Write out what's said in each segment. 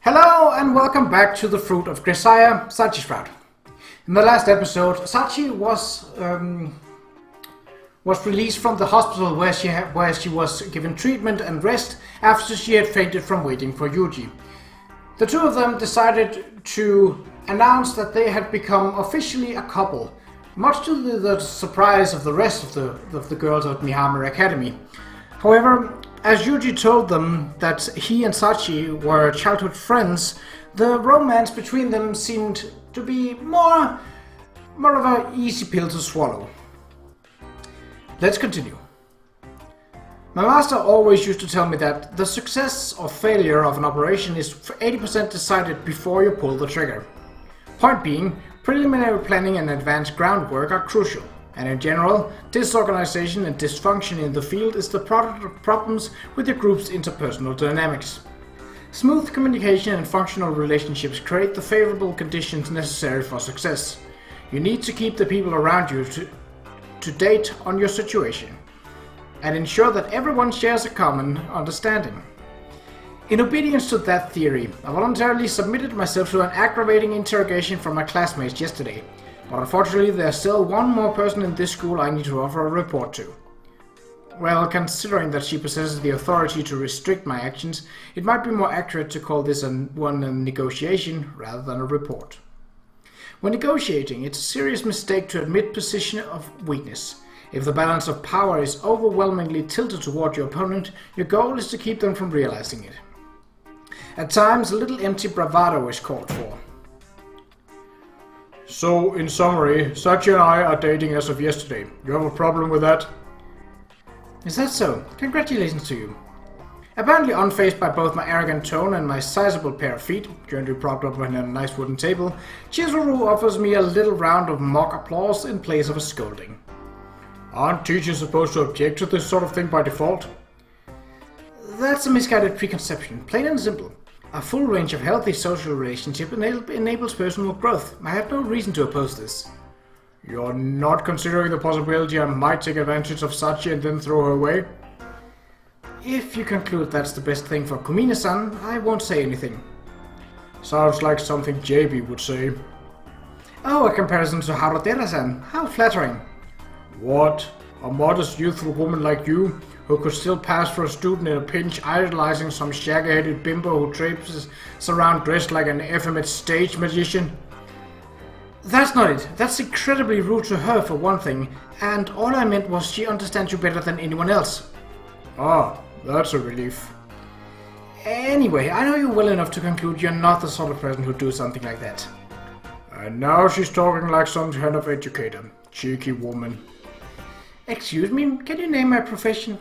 Hello and welcome back to the Fruit of Grisaia, Sachi's Sprout. In the last episode, Sachi was released from the hospital where she was given treatment and rest after she had fainted from waiting for Yuuji. The two of them decided to announce that they had become officially a couple, much to the surprise of the rest of the girls at Mihammer Academy. However, as Yuuji told them that he and Sachi were childhood friends, the romance between them seemed to be more of an easy pill to swallow. Let's continue. My master always used to tell me that the success or failure of an operation is 80% decided before you pull the trigger. Point being, preliminary planning and advanced groundwork are crucial. And in general, disorganization and dysfunction in the field is the product of problems with the group's interpersonal dynamics. Smooth communication and functional relationships create the favorable conditions necessary for success. You need to keep the people around you to date on your situation, and ensure that everyone shares a common understanding. In obedience to that theory, I voluntarily submitted myself to an aggravating interrogation from my classmates yesterday. But unfortunately, there's still one more person in this school I need to offer a report to. Well, considering that she possesses the authority to restrict my actions, it might be more accurate to call this a negotiation rather than a report. When negotiating, it's a serious mistake to admit position of weakness. If the balance of power is overwhelmingly tilted toward your opponent, your goal is to keep them from realizing it. At times, a little empty bravado is called for. So, in summary, Sachi and I are dating as of yesterday. You have a problem with that? Is that so? Congratulations to you. Apparently unfazed by both my arrogant tone and my sizable pair of feet, currently propped up on a nice wooden table, Qa'Rajh offers me a little round of mock applause in place of a scolding. Aren't teachers supposed to object to this sort of thing by default? That's a misguided preconception, plain and simple. A full range of healthy social relationship enables personal growth. I have no reason to oppose this. You're not considering the possibility I might take advantage of Sachi and then throw her away? If you conclude that's the best thing for Kumina-san, I won't say anything. Sounds like something JB would say. Oh, a comparison to Qa'Rajh-san. How flattering. What? A modest, youthful woman like you, who could still pass for a student in a pinch, idolizing some shaggy-headed bimbo who traipses around dressed like an effeminate stage magician? That's not it. That's incredibly rude to her, for one thing, and all I meant was she understands you better than anyone else. Ah, that's a relief. Anyway, I know you well enough to conclude you're not the sort of person who'd do something like that. And now she's talking like some kind of educator. Cheeky woman. Excuse me, can you name my profession?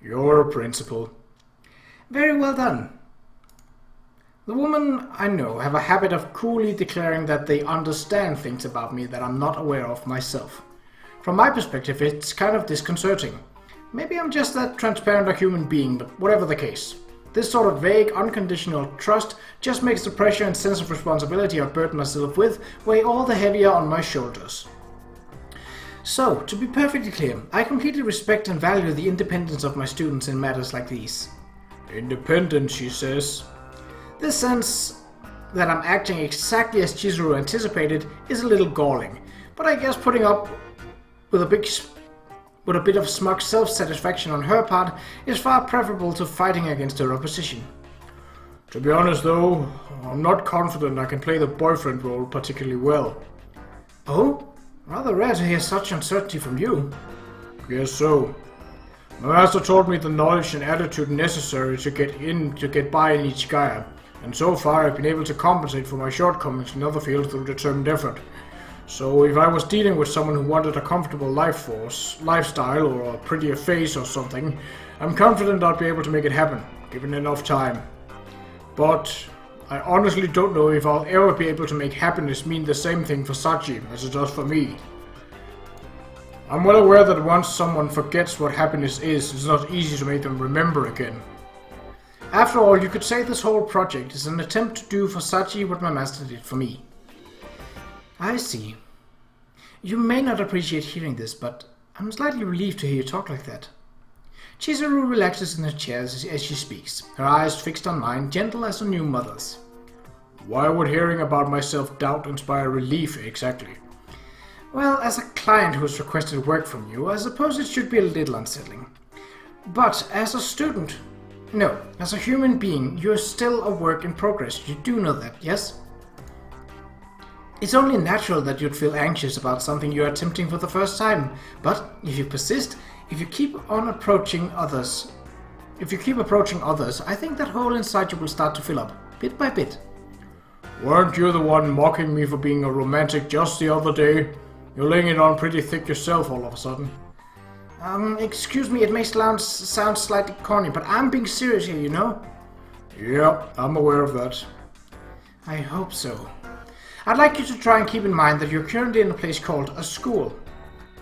You're a principal. Very well done. The women I know have a habit of coolly declaring that they understand things about me that I'm not aware of myself. From my perspective, it's kind of disconcerting. Maybe I'm just that transparent a human being, but whatever the case. This sort of vague, unconditional trust just makes the pressure and sense of responsibility I burden myself with weigh all the heavier on my shoulders. So, to be perfectly clear, I completely respect and value the independence of my students in matters like these. Independence, she says. This sense that I'm acting exactly as Qa'Rajh anticipated is a little galling, but I guess putting up with a bit of smug self-satisfaction on her part is far preferable to fighting against her opposition. To be honest though, I'm not confident I can play the boyfriend role particularly well. Oh? Rather rare to hear such uncertainty from you. Yes, so. My master taught me the knowledge and attitude necessary to get by in Ichigaya, and so far I've been able to compensate for my shortcomings in other fields through determined effort. So if I was dealing with someone who wanted a comfortable lifestyle, or a prettier face or something, I'm confident I'd be able to make it happen, given enough time. But I honestly don't know if I'll ever be able to make happiness mean the same thing for Sachi as it does for me. I'm well aware that once someone forgets what happiness is, it's not easy to make them remember again. After all, you could say this whole project is an attempt to do for Sachi what my master did for me. I see. You may not appreciate hearing this, but I'm slightly relieved to hear you talk like that. Qa'Rajh relaxes in her chair as she speaks, her eyes fixed on mine, gentle as a new mother's. Why would hearing about my self-doubt inspire relief, exactly? Well, as a client who has requested work from you, I suppose it should be a little unsettling. But as a student, no, as a human being, you're still a work in progress. You do know that, yes? It's only natural that you'd feel anxious about something you're attempting for the first time. But if you persist, if you keep approaching others, I think that hole inside you will start to fill up, bit by bit. Weren't you the one mocking me for being a romantic just the other day? You're laying it on pretty thick yourself all of a sudden. Excuse me, it may sound slightly corny, but I'm being serious here, you know? Yeah, I'm aware of that. I hope so. I'd like you to try and keep in mind that you're currently in a place called a school.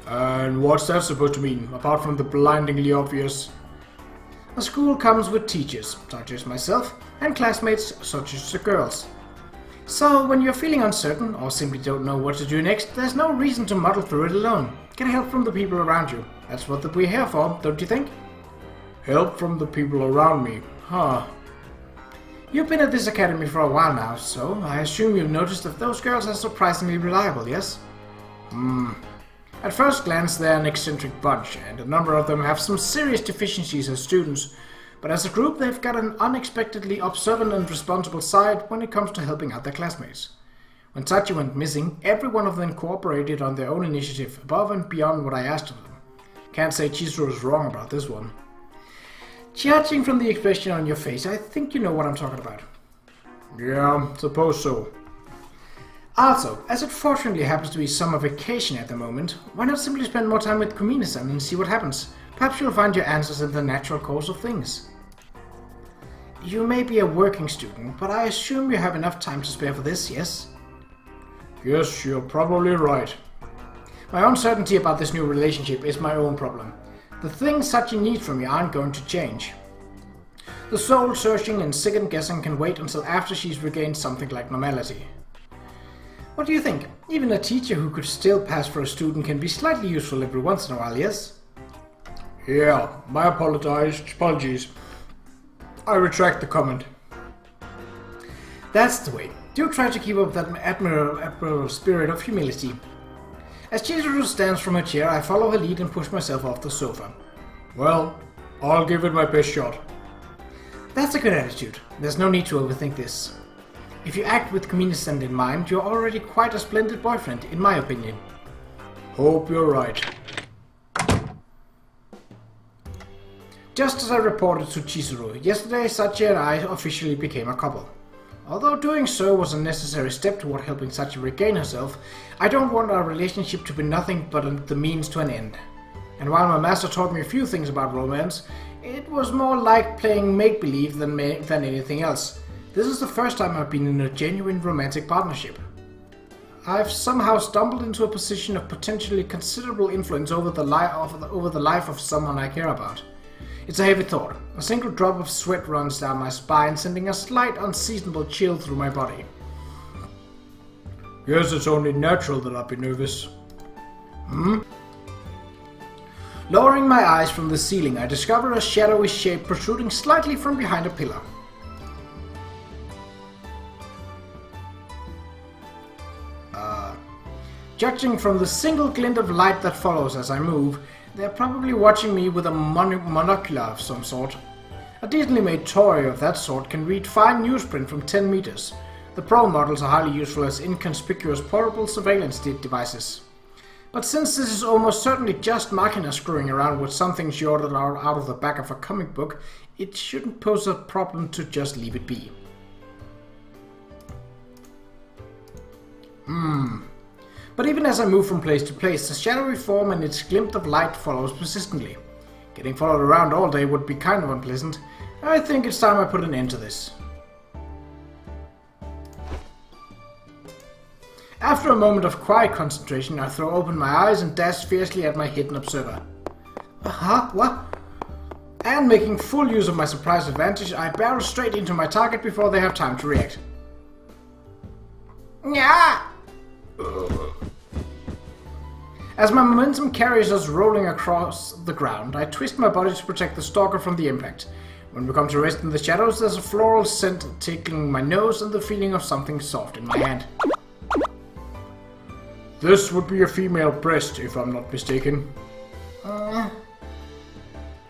And what's that supposed to mean, apart from the blindingly obvious? A school comes with teachers, such as myself, and classmates, such as the girls. So, when you're feeling uncertain, or simply don't know what to do next, there's no reason to muddle through it alone. Get help from the people around you. That's what we're here for, don't you think? Help from the people around me, huh? You've been at this academy for a while now, so I assume you've noticed that those girls are surprisingly reliable, yes? At first glance, they're an eccentric bunch, and a number of them have some serious deficiencies as students. But as a group, they've got an unexpectedly observant and responsible side when it comes to helping out their classmates. When Sachi went missing, every one of them cooperated on their own initiative, above and beyond what I asked of them. Can't say Chizuru is wrong about this one. Judging from the expression on your face, I think you know what I'm talking about. Yeah, suppose so. Also, as it fortunately happens to be summer vacation at the moment, why not simply spend more time with Kumine-san and see what happens? Perhaps you'll find your answers in the natural course of things. You may be a working student, but I assume you have enough time to spare for this, yes? Yes, you're probably right. My uncertainty about this new relationship is my own problem. The things Sachi needs from me aren't going to change. The soul-searching and second-guessing can wait until after she's regained something like normality. What do you think? Even a teacher who could still pass for a student can be slightly useful every once in a while, yes? Yeah, my apologies. I retract the comment. That's the way. Do try to keep up that admirable spirit of humility. As Chizuru stands from her chair, I follow her lead and push myself off the sofa. Well, I'll give it my best shot. That's a good attitude. There's no need to overthink this. If you act with Kumine-san in mind, you're already quite a splendid boyfriend, in my opinion. Hope you're right. Just as I reported to Chizuru, yesterday Sachi and I officially became a couple. Although doing so was a necessary step toward helping Sachi regain herself, I don't want our relationship to be nothing but the means to an end. And while my master taught me a few things about romance, it was more like playing make-believe than anything else. This is the first time I've been in a genuine romantic partnership. I've somehow stumbled into a position of potentially considerable influence over the life of someone I care about. It's a heavy thought. A single drop of sweat runs down my spine, sending a slight unseasonable chill through my body. Yes, it's only natural that I'd be nervous. Lowering my eyes from the ceiling, I discover a shadowy shape protruding slightly from behind a pillar. Judging from the single glint of light that follows as I move, they're probably watching me with a monocular of some sort. A decently made toy of that sort can read fine newsprint from 10 meters. The Pro models are highly useful as inconspicuous portable surveillance devices. But since this is almost certainly just Machina screwing around with something she ordered out of the back of a comic book, it shouldn't pose a problem to just leave it be. But even as I move from place to place, the shadowy form and its glint of light follows persistently. Getting followed around all day would be kind of unpleasant. I think it's time I put an end to this. After a moment of quiet concentration, I throw open my eyes and dash fiercely at my hidden observer. What? And making full use of my surprise advantage, I barrel straight into my target before they have time to react. Nyah! As my momentum carries us rolling across the ground, I twist my body to protect the stalker from the impact. When we come to rest in the shadows, there's a floral scent tickling my nose and the feeling of something soft in my hand. This would be a female breast, if I'm not mistaken. A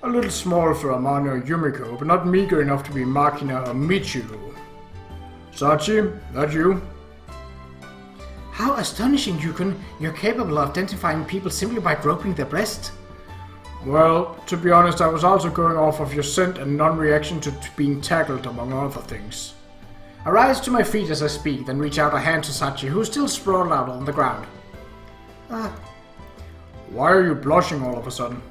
little small for Amano or Yumiko, but not meager enough to be Makina or Michiru. Sachi, that you? How astonishing, Yukon. You're capable of identifying people simply by groping their breast. Well, to be honest, I was also going off of your scent and non-reaction to being tackled, among other things. I rise to my feet as I speak, then reach out a hand to Sachi, who's still sprawled out on the ground. Why are you blushing all of a sudden?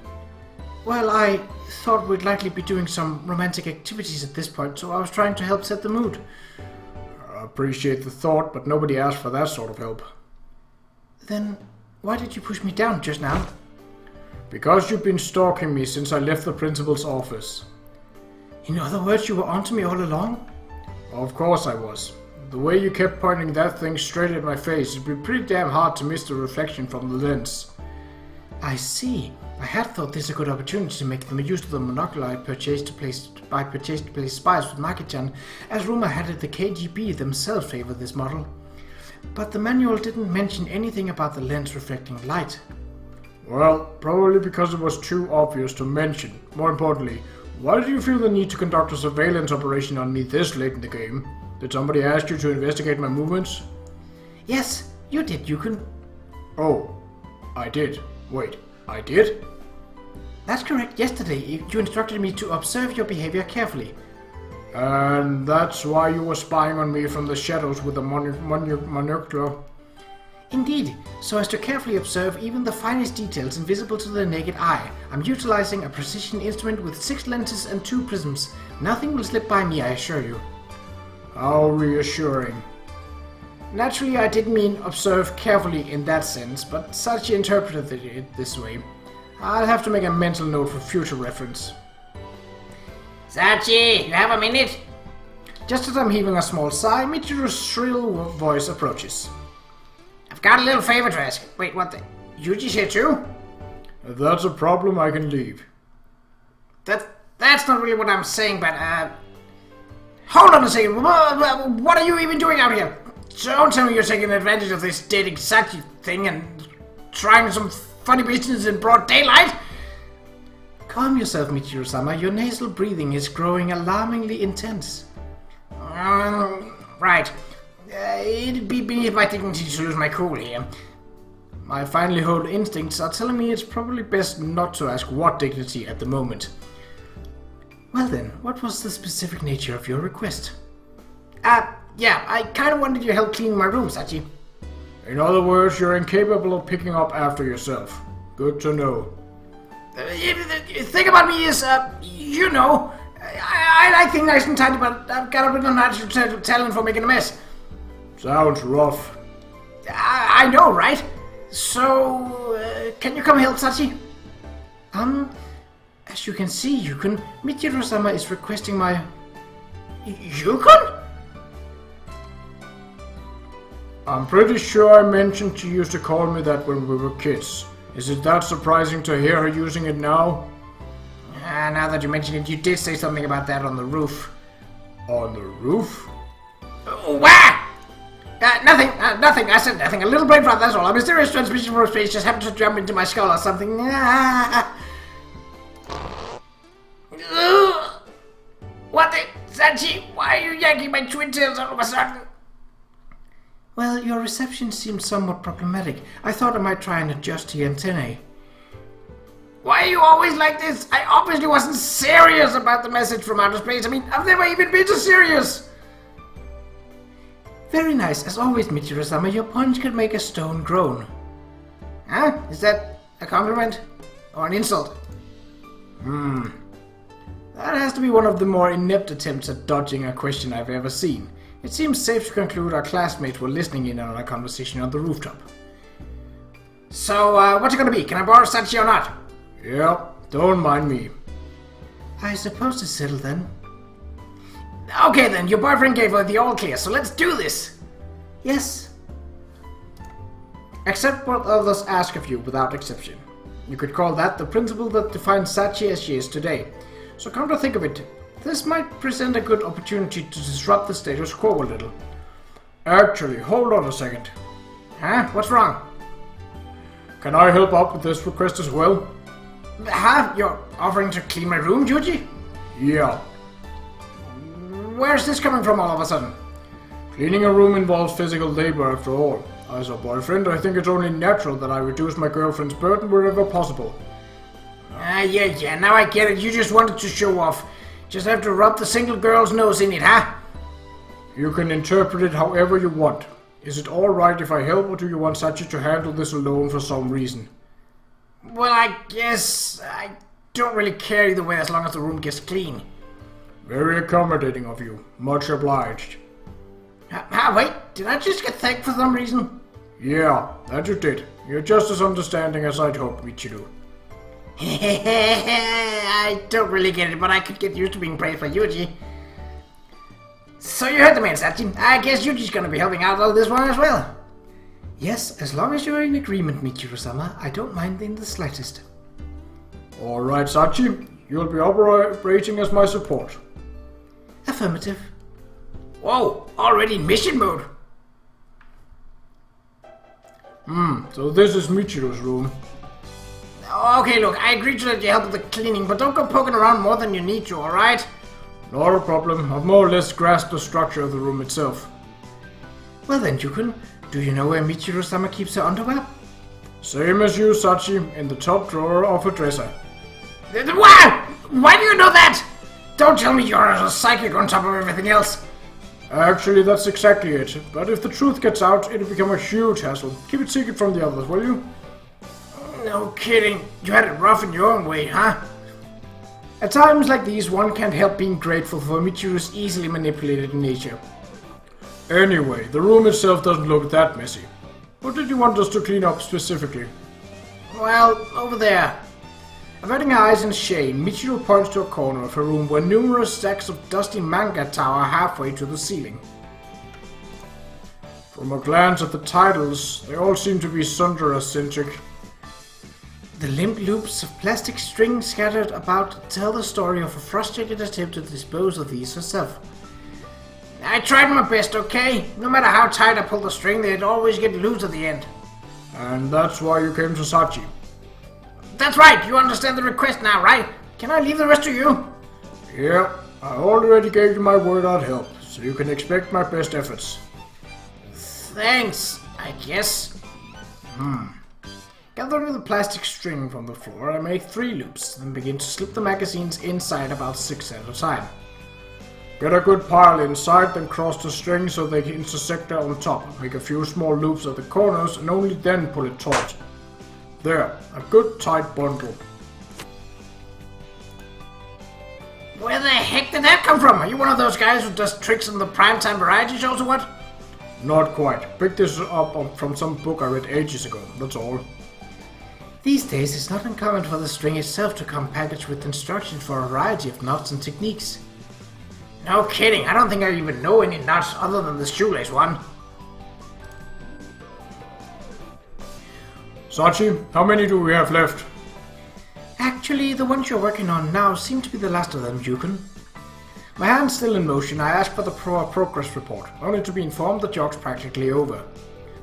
Well, I thought we'd likely be doing some romantic activities at this point, so I was trying to help set the mood. I appreciate the thought, but nobody asked for that sort of help. Then, why did you push me down just now? Because you've been stalking me since I left the principal's office. In other words, you were onto me all along? Of course I was. The way you kept pointing that thing straight at my face, it'd be pretty damn hard to miss the reflection from the lens. I see. I had thought this a good opportunity to make them use of the monocular I purchased to place spies with Maki-chan, as rumor had it the KGB themselves favor this model. But the manual didn't mention anything about the lens reflecting light. Well, probably because it was too obvious to mention. More importantly, why did you feel the need to conduct a surveillance operation on me this late in the game? Did somebody ask you to investigate my movements? Yes, you did, Yukon. Oh, I did. Wait, I did? That's correct. Yesterday, you instructed me to observe your behavior carefully. And that's why you were spying on me from the shadows with a monocular? Indeed, so as to carefully observe even the finest details invisible to the naked eye. I'm utilizing a precision instrument with 6 lenses and 2 prisms. Nothing will slip by me, I assure you. How reassuring. Naturally, I didn't mean observe carefully in that sense, but Sachi interpreted it this way. I'll have to make a mental note for future reference. Sachi, you have a minute? Just as I'm heaving a small sigh, Michiru's shrill voice approaches. I've got a little favor to ask. Wait, what the? Yuuji's here too? If that's a problem, I can leave. That's not really what I'm saying, but hold on a second. What are you even doing out here? Don't tell me you're taking advantage of this dating Sachi thing and trying some funny business in broad daylight? Calm yourself, Michiru-sama. Your nasal breathing is growing alarmingly intense. Right. It'd be beneath my dignity to lose my cool here. My finely honed instincts are telling me it's probably best not to ask what dignity at the moment. Well then, what was the specific nature of your request? Yeah, I kind of wanted your help cleaning my room, Sachi. In other words, you're incapable of picking up after yourself. Good to know. The thing about me is, you know, I like things nice and tidy, but I've got a little natural talent for making a mess. Sounds rough. I know, right? So, can you come help, Sachi? As you can see, Yukon, Michiru-sama is requesting my... Yukon? I'm pretty sure I mentioned she used to call me that when we were kids. Is it that surprising to hear her using it now? Now that you mention it, you did say something about that on the roof. On the roof? Wah! Nothing. I said nothing. A little brain fart, that's all. A mysterious transmission from space just happened to jump into my skull or something. What the? Sachi, why are you yanking my twintails all of a sudden? Well, your reception seemed somewhat problematic. I thought I might try and adjust to your antennae. Why are you always like this? I obviously wasn't serious about the message from outer space. I mean, I've never even been so serious. Very nice. As always, Michiru-sama, your punch could make a stone groan. Huh? Is that a compliment? Or an insult? That has to be one of the more inept attempts at dodging a question I've ever seen. It seems safe to conclude our classmates were listening in on our conversation on the rooftop. So, what's it gonna be? Can I borrow Sachi or not? Yep, don't mind me. I suppose it's settled then. Okay then, your boyfriend gave her the all clear, so let's do this! Yes. Accept what others ask of you without exception. You could call that the principle that defines Sachi as she is today. So come to think of it, This might present a good opportunity to disrupt the status quo a little. Actually, hold on a second. Huh? What's wrong? Can I help out with this request as well? Huh? You're offering to clean my room, Yuuji? Yeah. Where's this coming from all of a sudden? Cleaning a room involves physical labor after all. As a boyfriend, I think it's only natural that I reduce my girlfriend's burden wherever possible. Yeah, now I get it. You just wanted to show off. Just have to rub the single girl's nose in it, huh? You can interpret it however you want. Is it alright if I help, or do you want Sachi to handle this alone for some reason? Well, I guess I don't really care either way as long as the room gets clean. Very accommodating of you. Much obliged. Wait, did I just get thanked for some reason? Yeah, that you did. You're just as understanding as I'd hoped Michiru. I don't really get it, but I could get used to being praised by Yuuji. So you heard the man, Sachi. I guess Yuuji's gonna be helping out on this one as well. Yes, as long as you're in agreement, Michiru-sama, I don't mind in the slightest. Alright, Sachi. You'll be operating as my support. Affirmative. Whoa, already in mission mode. So this is Michiru's room. Okay, look, I agree to let you help with the cleaning, but don't go poking around more than you need to, alright? Not a problem. I've more or less grasped the structure of the room itself. Well then, Jukun, do you know where Michiru-sama keeps her underwear? Same as you, Sachi, in the top drawer of her dresser. Wow! Why do you know that? Don't tell me you're a psychic on top of everything else. Actually, that's exactly it. But if the truth gets out, it'll become a huge hassle. Keep it secret from the others, will you? No kidding. You had it rough in your own way, huh? At times like these, one can't help being grateful for Michiru's easily manipulated nature. Anyway, the room itself doesn't look that messy. What did you want us to clean up specifically? Well, over there. Averting her eyes in shame, Michiru points to a corner of her room where numerous stacks of dusty manga tower halfway to the ceiling. From a glance at the titles, they all seem to be tsundere-centric. The limp loops of plastic string scattered about tell the story of a frustrated attempt to dispose of these herself. I tried my best, okay? No matter how tight I pulled the string, they'd always get loose at the end. And that's why you came to Sachi. That's right, you understand the request now, right? Can I leave the rest to you? Yeah, I already gave you my word I'd help, so you can expect my best efforts. Thanks, I guess. Gathering the plastic string from the floor, I make 3 loops, then begin to slip the magazines inside about 6 at a time. Get a good pile inside, then cross the string so they intersect on top. Make a few small loops at the corners and only then pull it taut. There, a good tight bundle. Where the heck did that come from? Are you one of those guys who does tricks in the primetime variety shows or what? Not quite. Picked this up from some book I read ages ago, that's all. These days it's not uncommon for the string itself to come packaged with instructions for a variety of knots and techniques. No kidding, I don't think I even know any knots other than the shoelace one. Sachi, how many do we have left? Actually, the ones you're working on now seem to be the last of them, Jukun. My hand's still in motion, I ask for the progress report, only to be informed the job's practically over.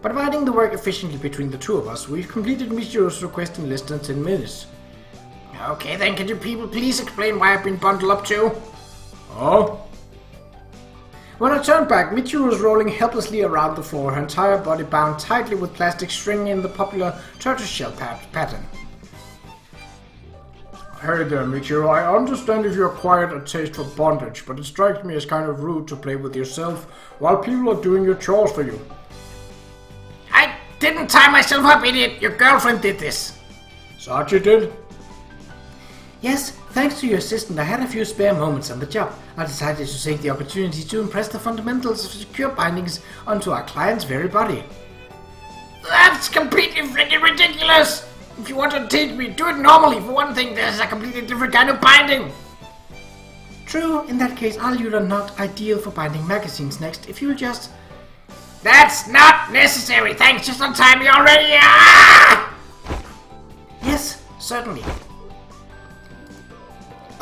By dividing the work efficiently between the two of us, we've completed Michiru's request in less than 10 minutes. Okay then, can you people please explain why I've been bundled up too? Oh? When I turned back, Michiru was rolling helplessly around the floor, her entire body bound tightly with plastic string in the popular tortoiseshell pattern. Hey there, Michiru. I understand if you acquired a taste for bondage, but it strikes me as kind of rude to play with yourself while people are doing your chores for you. I didn't tie myself up, idiot! Your girlfriend did this! Sachi did? Yes, thanks to your assistant, I had a few spare moments on the job. I decided to take the opportunity to impress the fundamentals of secure bindings onto our client's very body. That's completely freaking ridiculous! If you want to teach me, do it normally. For one thing, there's a completely different kind of binding. True, in that case, I'll use a knot ideal for binding magazines next, if you'll just... That's not necessary, thanks, just untie me already! Ah! Yes, certainly.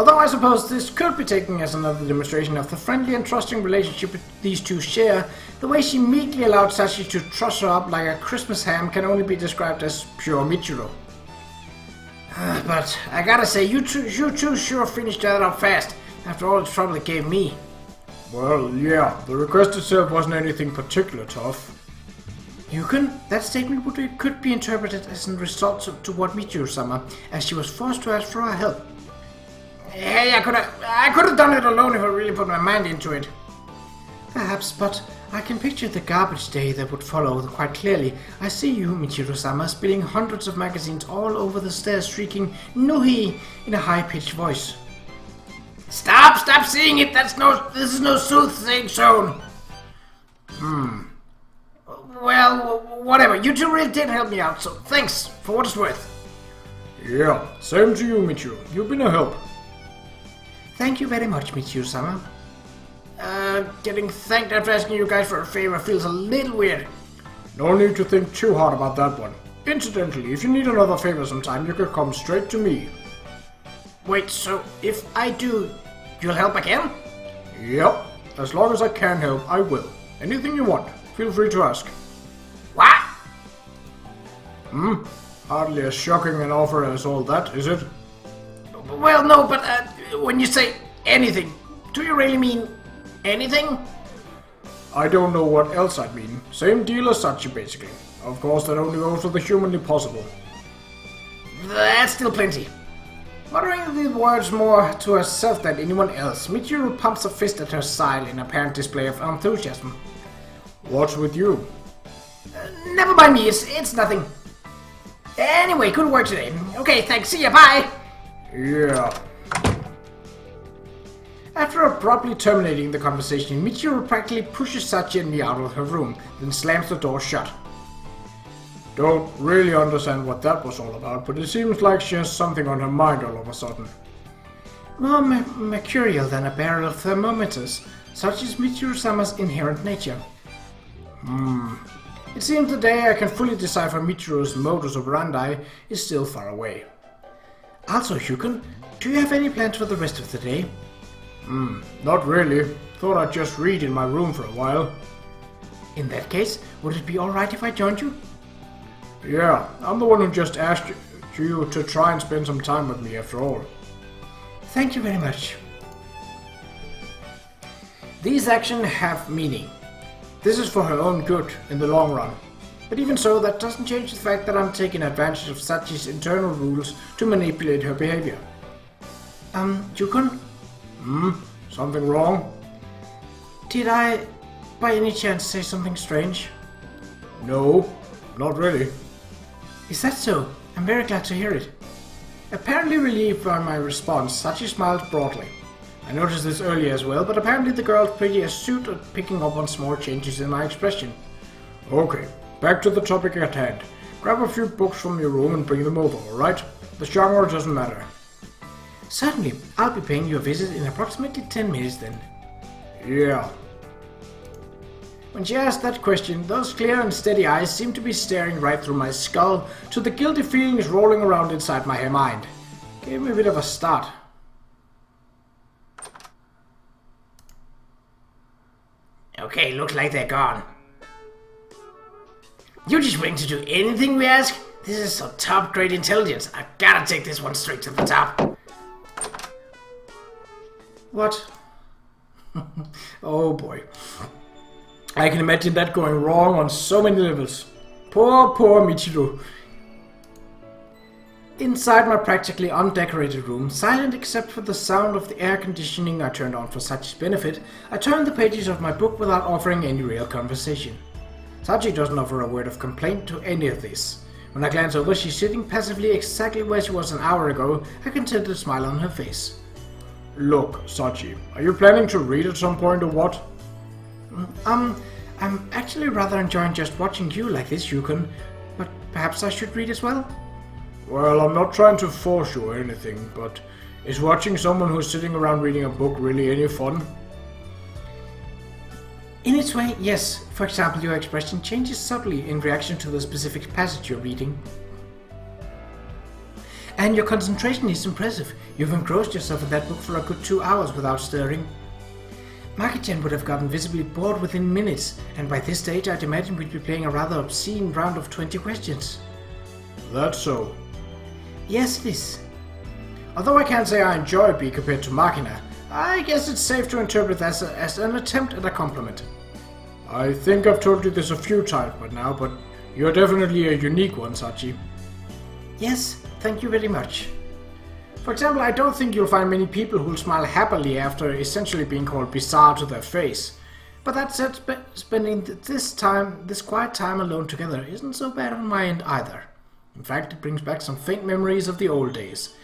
Although I suppose this could be taken as another demonstration of the friendly and trusting relationship these two share, the way she meekly allowed Sachi to truss her up like a Christmas ham can only be described as pure Michiru. But I gotta say, you two sure finished that up fast, after all the trouble it gave me. Well, yeah, the request itself wasn't anything particularly tough. Yukon, that statement could be interpreted as a result to what Michiru-sama, as she was forced to ask for our help. Hey, I could have done it alone if I really put my mind into it. Perhaps, but I can picture the garbage day that would follow quite clearly. I see you, Michiru-sama, spilling hundreds of magazines all over the stairs, shrieking "Nuhi" in a high-pitched voice. Stop seeing it! This is no soothsaying zone! Well, whatever. You two really did help me out, so thanks for what it's worth. Yeah, same to you, Michiru. You've been a help. Thank you very much, Michiru-sama. Getting thanked after asking you guys for a favor feels a little weird. No need to think too hard about that one. Incidentally, if you need another favor sometime, you can come straight to me. Wait, so if I do, you'll help again? Yep. As long as I can help, I will. Anything you want, feel free to ask. What? Hardly as shocking an offer as all that, is it? Well, no, but when you say anything, do you really mean anything? I don't know what else I'd mean. Same deal as Sachi, basically. Of course, that only goes for the humanly possible. That's still plenty. Muttering the words more to herself than anyone else, Michiru pumps a fist at her side in apparent display of enthusiasm. What's with you? Never mind me, it's nothing. Anyway, good work today. Okay, thanks, see ya, bye! Yeah. After abruptly terminating the conversation, Michiru practically pushes Sachi and me out of her room, then slams the door shut. Don't really understand what that was all about, but it seems like she has something on her mind all of a sudden. More mercurial than a barrel of thermometers, such is Michiru-sama's inherent nature. It seems the day I can fully decipher Michiru's modus operandi is still far away. Also, Yukon, do you have any plans for the rest of the day? Not really. Thought I'd just read in my room for a while. In that case, would it be alright if I joined you? Yeah, I'm the one who just asked you to try and spend some time with me after all. Thank you very much. These actions have meaning. This is for her own good in the long run. But even so, that doesn't change the fact that I'm taking advantage of Sachi's internal rules to manipulate her behavior. Yukon? Something wrong? Did I, by any chance, say something strange? No, not really. Is that so? I'm very glad to hear it. Apparently relieved by my response, Sachi smiled broadly. I noticed this earlier as well, but apparently the girl's pretty astute at picking up on small changes in my expression. Okay, back to the topic at hand. Grab a few books from your room and bring them over, alright? The genre doesn't matter. Certainly. I'll be paying you a visit in approximately 10 minutes then. Yeah. When she asked that question, those clear and steady eyes seemed to be staring right through my skull, to the guilty feelings rolling around inside my mind. Gave me a bit of a start. Okay, looks like they're gone. You just willing to do anything we ask? This is some top-grade intelligence. I gotta take this one straight to the top. What? Oh boy. I can imagine that going wrong on so many levels. Poor Michiru. Inside my practically undecorated room, silent except for the sound of the air conditioning I turned on for Sachi's benefit, I turned the pages of my book without offering any real conversation. Sachi doesn't offer a word of complaint to any of this. When I glance over, she's sitting passively exactly where she was an hour ago, a contented smile on her face. Look, Sachi, are you planning to read at some point or what? I'm actually rather enjoying just watching you like this, Yukon, but perhaps I should read as well? Well, I'm not trying to force you or anything, but is watching someone who's sitting around reading a book really any fun? In its way, yes. For example, your expression changes subtly in reaction to the specific passage you're reading. And your concentration is impressive. You've engrossed yourself in that book for a good 2 hours without stirring. Maki-chan would have gotten visibly bored within minutes, and by this stage I'd imagine we'd be playing a rather obscene round of 20 questions. That's so. Yes, it is. Although I can't say I enjoy being compared to Makina, I guess it's safe to interpret that as an attempt at a compliment. I think I've told you this a few times by now, but you're definitely a unique one, Sachi. Yes, thank you very much. For example, I don't think you'll find many people who'll smile happily after essentially being called bizarre to their face. But that said, spending this quiet time alone together isn't so bad on my end either. In fact, it brings back some faint memories of the old days.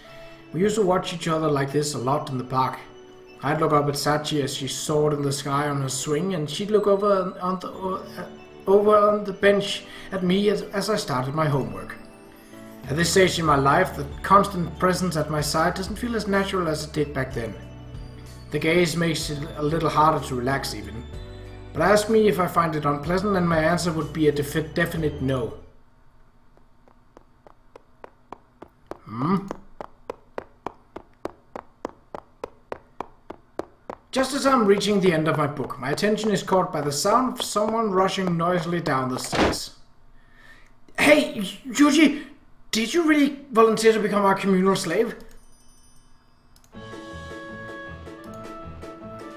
We used to watch each other like this a lot in the park. I'd look up at Sachi as she soared in the sky on her swing, and she'd look over on the bench at me as I started my homework. At this stage in my life, the constant presence at my side doesn't feel as natural as it did back then. The gaze makes it a little harder to relax even. But ask me if I find it unpleasant, and my answer would be a definite no. Just as I'm reaching the end of my book, my attention is caught by the sound of someone rushing noisily down the stairs. Hey, Yuuji! Did you really volunteer to become our communal slave?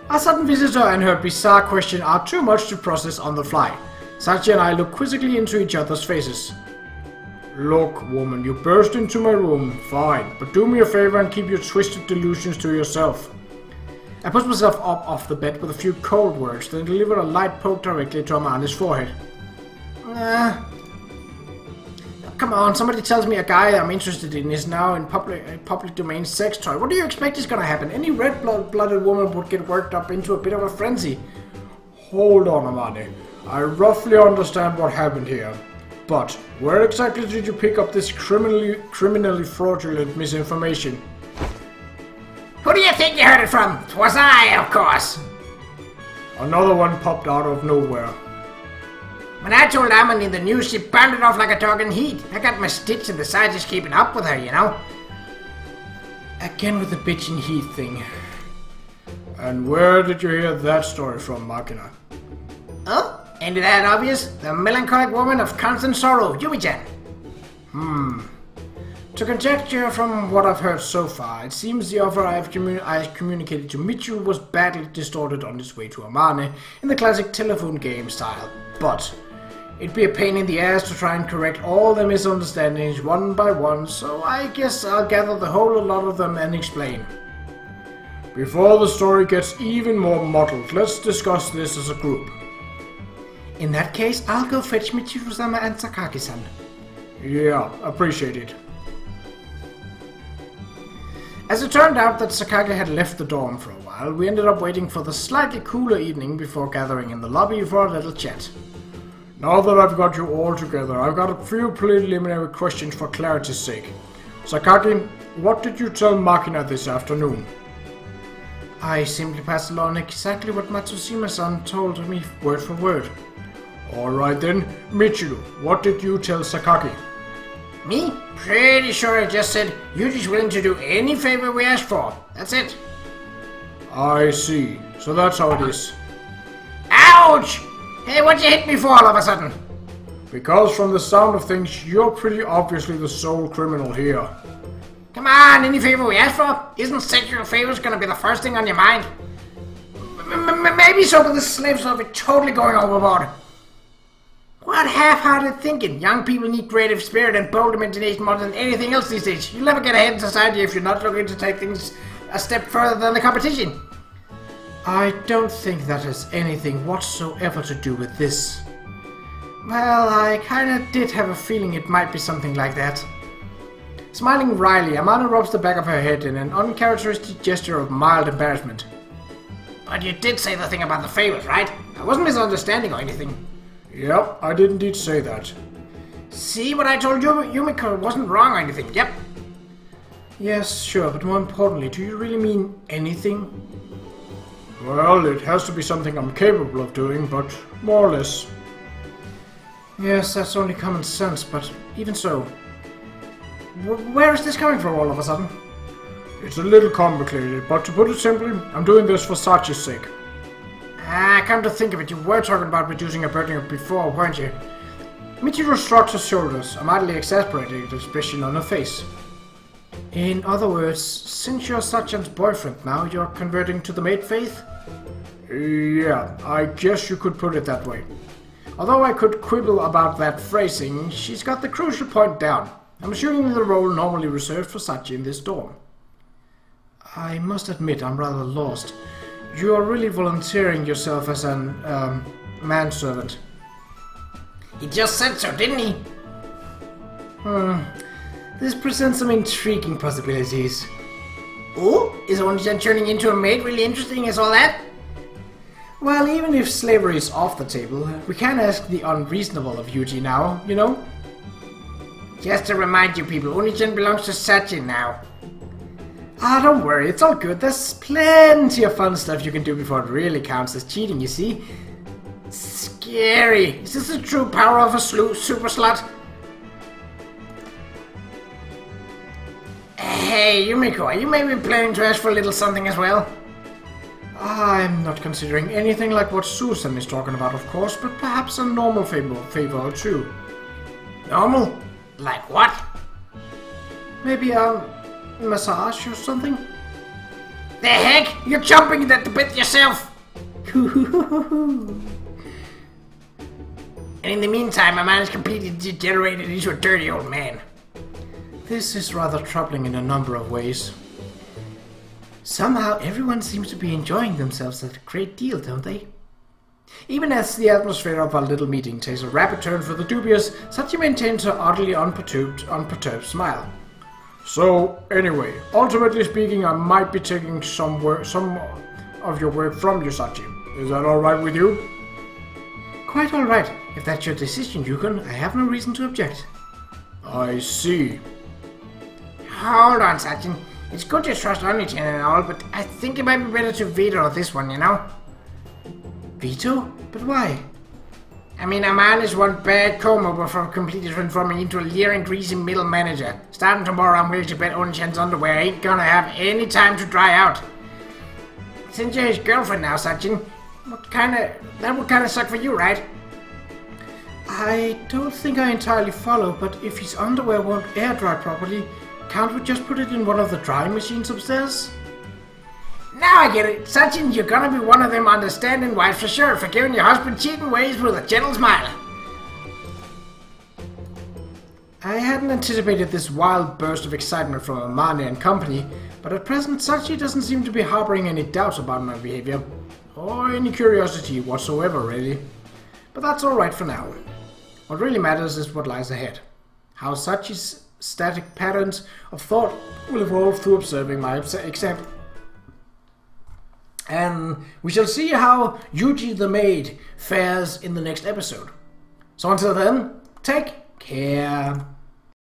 A sudden visitor and her bizarre question are too much to process on the fly. Sachi and I look quizzically into each other's faces. Look, woman, you burst into my room, fine, but do me a favor and keep your twisted delusions to yourself. I push myself up off the bed with a few cold words, then deliver a light poke directly to Amane's forehead. Come on, somebody tells me a guy I'm interested in is now in public domain sex toy. What do you expect is gonna happen? Any red-blooded woman would get worked up into a bit of a frenzy. Hold on, Amane. I roughly understand what happened here. But where exactly did you pick up this criminally fraudulent misinformation? Who do you think you heard it from? 'Twas I, of course. Another one popped out of nowhere. When I told Amon in the news, she burned it off like a dog in heat. I got my stitch in the side just keeping up with her, you know. Again with the bitch in heat thing. And where did you hear that story from, Makina? Oh, ain't it that obvious? The melancholic woman of constant sorrow, Yuuji-chan. To conjecture from what I've heard so far, it seems the offer I communicated to Michiru was badly distorted on its way to Amane in the classic telephone game style, but it'd be a pain in the ass to try and correct all the misunderstandings one by one, so I guess I'll gather the whole lot of them and explain. Before the story gets even more muddled, let's discuss this as a group. In that case, I'll go fetch Michiru-sama and Sakaki-san. Yeah, appreciate it. As it turned out that Sakaki had left the dorm for a while, we ended up waiting for the slightly cooler evening before gathering in the lobby for a little chat. Now that I've got you all together, I've got a few preliminary questions for clarity's sake. Sakaki, what did you tell Makina this afternoon? I simply passed along exactly what Matsushima-san told me word for word. Alright then, Michiru, what did you tell Sakaki? Me? Pretty sure I just said Yuuji's willing to do any favor we ask for. That's it. I see. So that's how it is. Ouch! Hey, what'd you hit me for all of a sudden? Because from the sound of things, you're pretty obviously the sole criminal here. Come on, any favor we ask for? Isn't sexual favors gonna be the first thing on your mind? Maybe so, but this slave stuff is totally going overboard. What half-hearted thinking? Young people need creative spirit and bold imagination more than anything else these days. You'll never get ahead in society if you're not looking to take things a step further than the competition. I don't think that has anything whatsoever to do with this. Well, I kinda did have a feeling it might be something like that. Smiling wryly, Amanda rubs the back of her head in an uncharacteristic gesture of mild embarrassment. But you did say the thing about the favors, right? I wasn't misunderstanding or anything. Yep, I did indeed say that. See what I told you? Yumiko wasn't wrong or anything, yep. Yes, sure, but more importantly, do you really mean anything? Well, it has to be something I'm capable of doing, but more or less. Yes, that's only common sense, but even so. Where is this coming from all of a sudden? It's a little complicated, but to put it simply, I'm doing this for Sachi's sake. Come to think of it, you were talking about reducing her burden before, weren't you? Michiru shrugged her shoulders, a mildly exasperated expression on her face. In other words, since you're Sachin's boyfriend now, you're converting to the maid faith? Yeah, I guess you could put it that way. Although I could quibble about that phrasing, she's got the crucial point down. I'm assuming the role normally reserved for Sachi in this dorm. I must admit I'm rather lost. You are really volunteering yourself as an, manservant. He just said so, didn't he? This presents some intriguing possibilities. Oh? Is Oni-chan turning into a maid really interesting as all that? Well, even if slavery is off the table, we can't ask the unreasonable of Yuuji now, you know? Just to remind you people, Oni-chan belongs to Sachi now. Don't worry, it's all good. There's plenty of fun stuff you can do before it really counts as cheating, you see. Scary. Is this the true power of a super slut? Hey, Yumiko, are you maybe planning to ask for a little something as well? I'm not considering anything like what Susan is talking about, of course, but perhaps a normal favor or two. Normal? Like what? Maybe massage or something? The heck? You're jumping at the bit yourself! And in the meantime, my man is completely degenerated into a dirty old man. This is rather troubling in a number of ways. Somehow everyone seems to be enjoying themselves a great deal, don't they? Even as the atmosphere of our little meeting takes a rapid turn for the dubious, Sachi maintains her utterly unperturbed smile. So, anyway, ultimately speaking, I might be taking some of your work from you, Sachi. Is that alright with you? Quite alright. If that's your decision, Yukon, I have no reason to object. I see. Hold on, Sachin. It's good to trust Oni-chan and all, but I think it might be better to veto this one, you know? Veto? But why? I mean, a man is one bad comb-over from completely transforming into a leering, greasy middle manager. Starting tomorrow, I'm willing to bet Oni-chan's underwear ain't gonna have any time to dry out. Since you're his girlfriend now, Sachin, that would kinda suck for you, right? I don't think I entirely follow, but if his underwear won't air dry properly, can't we just put it in one of the drying machines upstairs? Now I get it. Sachin, you're gonna be one of them understanding wives for sure, forgiving your husband cheating ways with a gentle smile. I hadn't anticipated this wild burst of excitement from Amane and company, but at present Sachi doesn't seem to be harboring any doubts about my behavior, or any curiosity whatsoever, really. But that's alright for now. What really matters is what lies ahead. How Sachi's static patterns of thought will evolve through observing my example. And we shall see how Yuuji the maid fares in the next episode. So until then, take care.